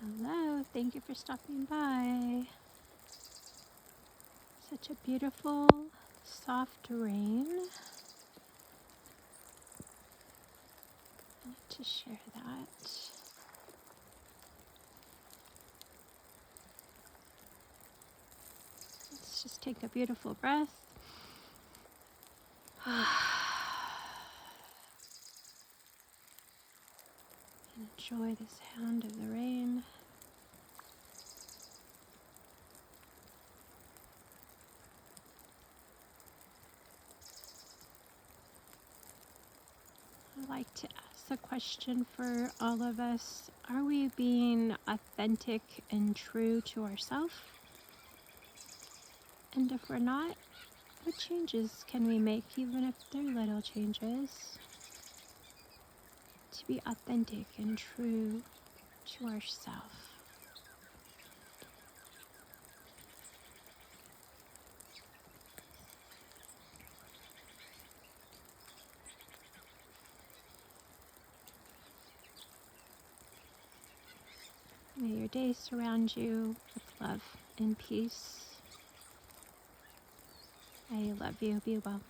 Hello, thank you for stopping by. Such a beautiful, soft rain. I want to share that. Let's just take a beautiful breath. Enjoy the sound of the rain. I'd like to ask a question for all of us. Are we being authentic and true to ourselves? And if we're not, what changes can we make, even if they're little changes, to be authentic and true to ourselves? May your day surround you with love and peace. I love you. Be well.